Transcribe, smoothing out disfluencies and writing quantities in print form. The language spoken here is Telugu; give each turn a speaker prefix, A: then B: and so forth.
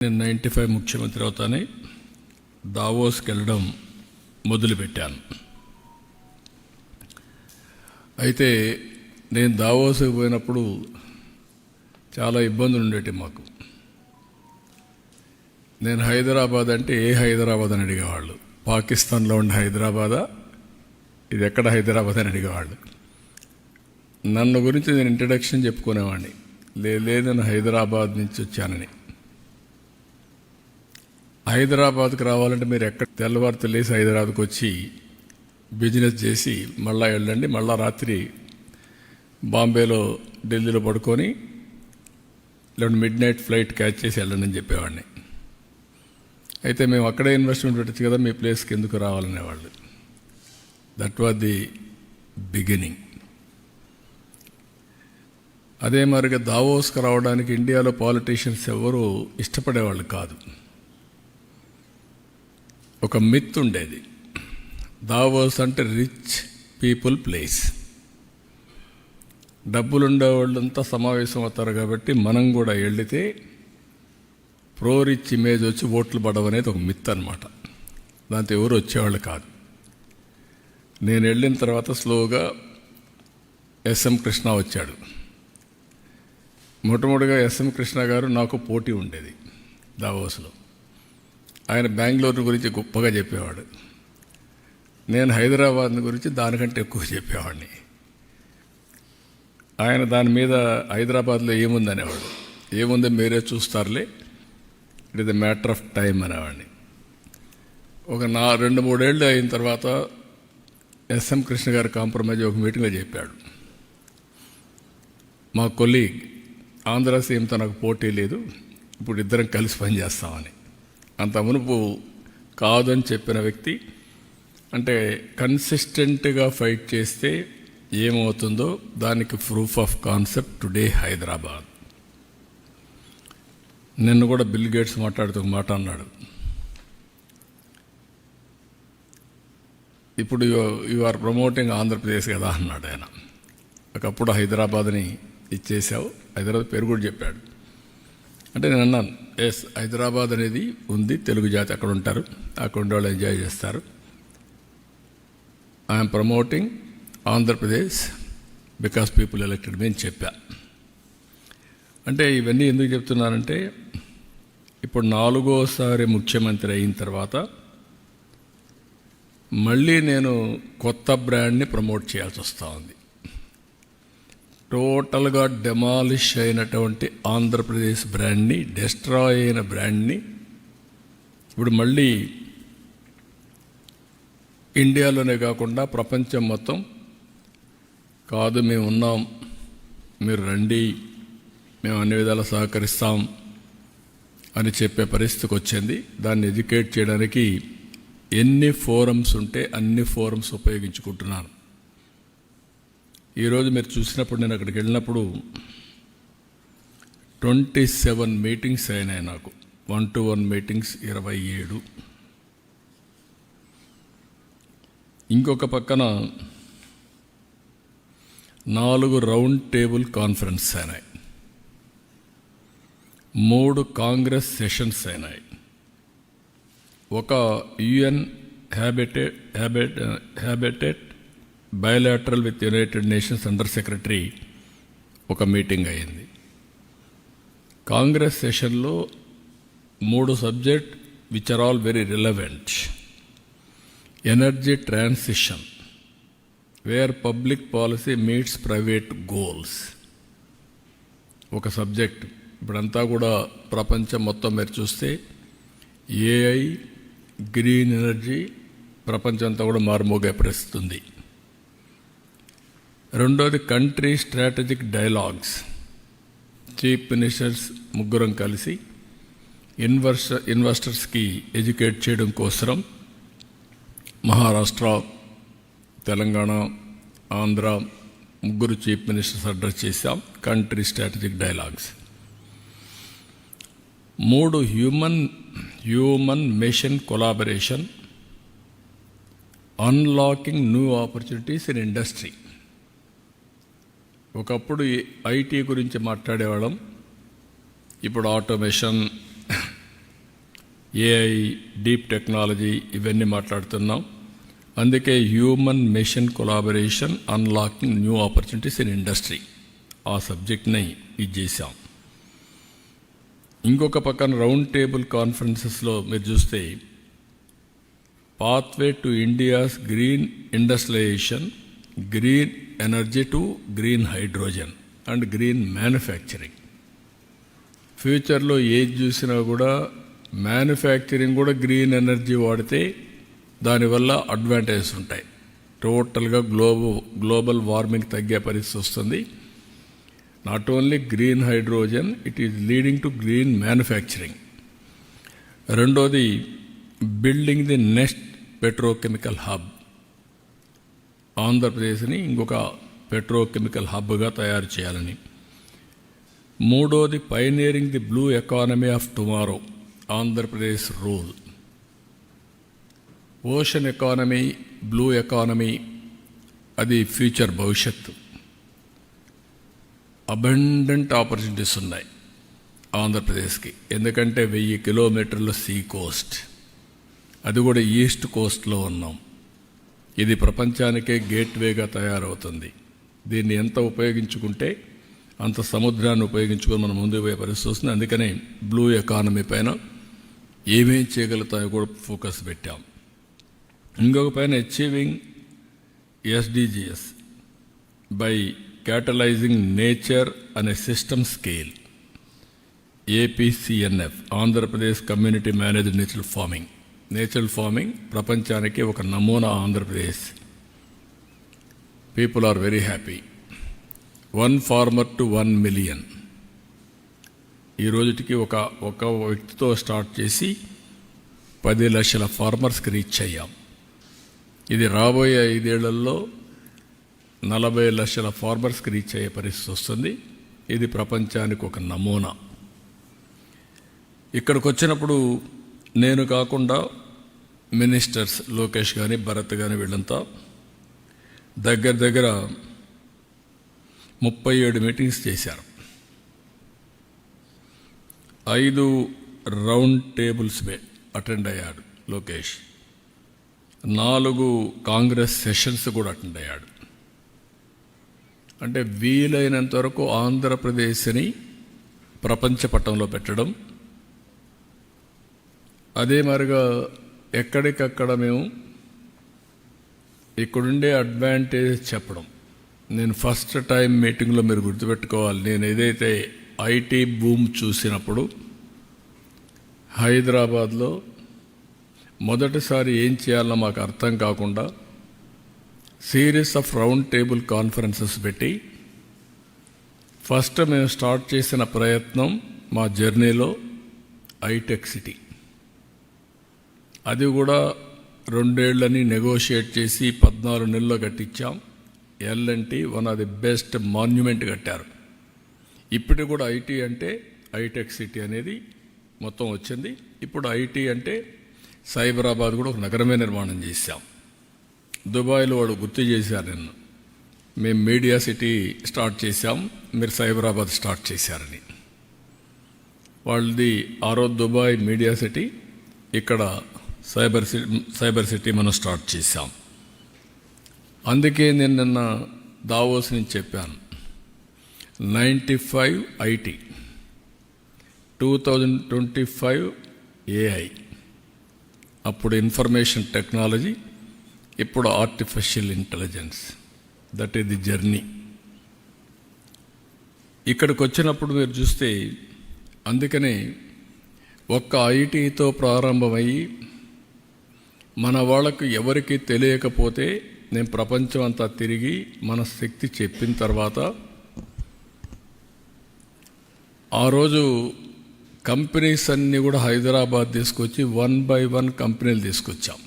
A: నేను 95 ముఖ్యమంత్రి అవుతానే దావోస్కి వెళ్ళడం మొదలుపెట్టాను. అయితే నేను దావోస్కి పోయినప్పుడు చాలా ఇబ్బందులు ఉండేవి మాకు. నేను హైదరాబాద్ అంటే ఏ హైదరాబాద్ అని అడిగేవాళ్ళు. పాకిస్తాన్లో ఉన్న హైదరాబాదా, ఇది ఎక్కడ హైదరాబాద్ అని అడిగేవాళ్ళు. నన్ను గురించి నేను ఇంట్రడక్షన్ చెప్పుకునేవాడిని, లేదు నేను హైదరాబాద్ నుంచి వచ్చానని. హైదరాబాద్కి రావాలంటే మీరు ఎక్కడ తెల్లవారు లేసి హైదరాబాద్కి వచ్చి బిజినెస్ చేసి మళ్ళీ వెళ్ళండి, మళ్ళీ రాత్రి బాంబేలో ఢిల్లీలో పడుకొని లేదా మిడ్ నైట్ ఫ్లైట్ క్యాచ్ చేసి వెళ్ళండి అని చెప్పేవాడిని. అయితే మేము అక్కడే ఇన్వెస్ట్మెంట్ పెట్టచ్చు కదా, మీ ప్లేస్కి ఎందుకు రావాలనేవాళ్ళు. That was the beginning. అదే మరిగా దావోస్కి రావడానికి ఇండియాలో పాలిటీషియన్స్ ఎవరు ఇష్టపడేవాళ్ళు కాదు. ఒక మిత్ ఉండేది, దావోస్ అంటే రిచ్ పీపుల్ ప్లేస్, డబ్బులుండేవాళ్ళంతా సమావేశం అవుతారు కాబట్టి మనం కూడా వెళితే ప్రో రిచ్ ఇమేజ్ వచ్చి ఓట్లు పడవనేది ఒక మిత్ అనమాట. దాంతో ఎవరు వచ్చేవాళ్ళు కాదు. నేను వెళ్ళిన తర్వాత స్లోగా ఎస్ఎం కృష్ణ వచ్చాడు. మొట్టమొదటిగా ఎస్ఎం కృష్ణ గారు నాకు పోటీ ఉండేది దావోస్లో. ఆయన బెంగళూరు గురించి గొప్పగా చెప్పేవాడు, నేను హైదరాబాద్ గురించి దానికంటే ఎక్కువ చెప్పేవాడిని. ఆయన దాని మీద హైదరాబాద్లో ఏముంది అనేవాడు. ఏముందో మీరే చూస్తారులే, it is the matter of time అనేవాడిని. ఒక 2-3 ఏళ్ళు అయిన తర్వాత ఎస్ఎం కృష్ణ గారు కాంప్రమైజ్ ఒక మీటింగ్లో చెప్పాడు, మా కొలీగ్ ఆంధ్ర సీఎంతో నాకు పోటీ లేదు, ఇప్పుడు ఇద్దరం కలిసి పనిచేస్తామని. అంత మునుపు కాదని చెప్పిన వ్యక్తి, అంటే కన్సిస్టెంట్గా ఫైట్ చేస్తే ఏమవుతుందో దానికి proof of concept today Hyderabad. నిన్ను కూడా బిల్ గేట్స్ మాట్లాడుతూ మాట అన్నాడు, ఇప్పుడు యు ఆర్ ప్రమోటింగ్ ఆంధ్రప్రదేశ్ కదా అన్నాడు ఆయన. ఒకప్పుడు హైదరాబాద్ని ఇచ్చేసావు, హైదరాబాద్ పేరు కూడా చెప్పాడు. అంటే నేను అన్నాను, ఎస్ హైదరాబాద్ అనేది ఉంది, తెలుగు జాతి అక్కడ ఉంటారు, అక్కడ ఉండే వాళ్ళు ఎంజాయ్ చేస్తారు. I'm promoting Andhra Pradesh because people elected me అని చెప్పా. అంటే ఇవన్నీ ఎందుకు చెప్తున్నానంటే, ఇప్పుడు 4వ ముఖ్యమంత్రి అయిన తర్వాత మళ్ళీ నేను కొత్త బ్రాండ్ని ప్రమోట్ చేయాల్సి వస్తూ ఉంది. టోటల్గా డెమాలిష్ అయినటువంటి ఆంధ్రప్రదేశ్ బ్రాండ్ని, డెస్ట్రాయ్ అయిన బ్రాండ్ని ఇప్పుడు మళ్ళీ ఇండియాలోనే కాకుండా ప్రపంచం మొత్తం కాదు, మేము ఉన్నాం, మీరు రండి, మేము అన్ని విధాలా సహకరిస్తాం అని చెప్పే పరిస్థితికి వచ్చింది. దాన్ని ఎడ్యుకేట్ చేయడానికి ఎన్ని ఫోరమ్స్ ఉంటే అన్ని ఫోరమ్స్ ఉపయోగించుకుంటున్నాను. ఈరోజు మీరు చూసినప్పుడు, నేను అక్కడికి వెళ్ళినప్పుడు 27 మీటింగ్స్ అయినాయి నాకు. 1-to-1 meetings 27. ఇంకొక పక్కన 4 రౌండ్ టేబుల్ కాన్ఫరెన్స్ అయినాయి, 3 కాంగ్రెస్ సెషన్స్ అయినాయి, ఒక UN habitat bilateral with United Nations under secretary ఒక మీటింగ్ అయింది. కాంగ్రెస్ సెషన్లో 3 subject which are all very relevant. Energy transition, where public policy meets private goals ఒక సబ్జెక్ట్. ఇప్పుడంతా కూడా ప్రపంచం మొత్తం మీరు చూస్తే ఏఐ, గ్రీన్ ఎనర్జీ ప్రపంచం అంతా కూడా మారుమోగే పరిస్థితి ఉంది. రెండోది country strategic dialogues. Chief ministers ముగ్గురం కలిసి ఇన్వెస్టర్స్కి ఎడ్యుకేట్ చేయడం కోసం మహారాష్ట్ర, తెలంగాణ, ఆంధ్ర ముగ్గురు చీఫ్ మినిస్టర్స్ అడ్రస్ చేశాం. Country strategic dialogues. 3 human mission collaboration, unlocking new opportunities in industry. ఒకప్పుడు ఐటీ గురించి మాట్లాడేవాళ్ళం, ఇప్పుడు ఆటోమేషన్, ఏఐ, డీప్ టెక్నాలజీ ఇవన్నీ మాట్లాడుతున్నాం. అందుకే human machine collaboration unlocking new opportunities in industry ఆ సబ్జెక్ట్ని ఇది చేశాం. ఇంకొక పక్కన రౌండ్ టేబుల్ కాన్ఫరెన్సెస్లో మీరు చూస్తే pathway to India's green industrialisation, green energy to green hydrogen and green manufacturing. ఫ్యూచర్లో ఏది చూసినా కూడా మ్యానుఫ్యాక్చరింగ్ కూడా గ్రీన్ ఎనర్జీ వాడితే దానివల్ల అడ్వాంటేజెస్ ఉంటాయి. టోటల్గా గ్లోబల్ వార్మింగ్ తగ్గే పరిస్థితి వస్తుంది. Not only green hydrogen, it is leading to green manufacturing. రెండోది building the next petrochemical hub. ఆంధ్రప్రదేశ్ని ఇంకొక పెట్రోకెమికల్ హబ్గా తయారు చేయాలని. మూడోది pioneering the blue economy of tomorrow, Andhra Pradesh rule. Ocean economy, blue economy అది ఫ్యూచర్ భవిష్యత్తు. అబండెంట్ ఆపర్చునిటీస్ ఉన్నాయి ఆంధ్రప్రదేశ్కి. ఎందుకంటే 1000 కిలోమీటర్ల సీ కోస్ట్, అది కూడా ఈస్ట్ కోస్ట్లో ఉన్నాం. ఇది ప్రపంచానికే గేట్వేగా తయారవుతుంది. దీన్ని ఎంత ఉపయోగించుకుంటే అంత సముద్రాన్ని ఉపయోగించుకొని మనం ముందుకు పోయే పరిస్థితి వస్తుంది. అందుకనే బ్లూ ఎకానమీ పైన ఏమేం చేయగలుగుతాయో కూడా ఫోకస్ పెట్టాం. ఇంకొక పైన achieving SDGs by catalysing nature అనే system scale, APCNF, Andhra Pradesh community managed natural farming ప్రపంచానికి ఒక నమూనా. Andhra Pradesh people are very happy. 1 farmer to 1 million. ఈ రోజుటికి ఒక వ్యక్తితో స్టార్ట్ చేసి 10 లక్షల ఫార్మర్స్కి రీచ్ అయ్యాం. ఇది రాబోయే 5 ఏళ్లలో 40 లక్షల ఫార్మర్స్కి రీచ్ అయ్యే పరిస్థితి వస్తుంది. ఇది ప్రపంచానికి ఒక నమూనా. ఇక్కడికి వచ్చినప్పుడు నేను కాకుండా మినిస్టర్స్ లోకేష్ కానీ భరత్ కానీ వీళ్ళంతా దగ్గర 37 మీటింగ్స్ చేశారు. 5 రౌండ్ టేబుల్స్ అటెండ్ అయ్యాడు లోకేష్. 4 కాంగ్రెస్ సెషన్స్ కూడా అటెండ్ అయ్యాడు. అంటే వీలైనంత వరకు ఆంధ్రప్రదేశ్ని ప్రపంచ పటంలో పెట్టడం, అదే మరిగా ఎక్కడికక్కడ మేము ఇక్కడుండే అడ్వాంటేజ్ చెప్పడం. నేను ఫస్ట్ టైం మీటింగ్లో మీరు గుర్తుపెట్టుకోవాలి, నేను ఏదైతే ఐటీ బూమ్ చూసినప్పుడు హైదరాబాద్లో మొదటిసారి ఏం చేయాలో మాకు అర్థం కాకుండా series of round table conferences పెట్టి ఫస్ట్ మేము స్టార్ట్ చేసిన ప్రయత్నం మా జర్నీలో ఐటెక్ సిటీ. అది కూడా 2 ఏళ్లని నెగోషియేట్ చేసి 14 నెలల్లో కట్టించాం. L and T one of the best monument కట్టారు. ఇప్పుడు కూడా ఐటీ అంటే ఐటెక్ సిటీ అనేది మొత్తం వచ్చింది. ఇప్పుడు ఐటీ అంటే సైబరాబాద్ కూడా ఒక నగరమే నిర్మాణం చేశాం. దుబాయ్లో వాడు గుర్తు చేశారు నిన్ను, మేము మీడియా సిటీ స్టార్ట్ చేశాం, మీరు సైబరాబాద్ స్టార్ట్ చేశారని. వాళ్ళది ఆ రోజు దుబాయ్ మీడియా సిటీ, ఇక్కడ సైబర్ సిటీ మనం స్టార్ట్ చేశాం. అందుకే నేను నిన్న దావోస్ నుంచి చెప్పాను, 95 ఐటీ, 2025 ఏఐ, అప్పుడు ఇన్ఫర్మేషన్ టెక్నాలజీ, ఇప్పుడు artificial intelligence. That is the journey. ఇక్కడికి వచ్చినప్పుడు మీరు చూస్తే అందుకనే ఒక్క ఐటీతో ప్రారంభమయ్యి మన వాళ్ళకు ఎవరికి తెలియకపోతే నేను ప్రపంచం అంతా తిరిగి మన శక్తి చెప్పిన తర్వాత ఆ రోజు కంపెనీస్ అన్నీ కూడా హైదరాబాద్ తీసుకొచ్చి 1 by 1 కంపెనీలు తీసుకొచ్చాం.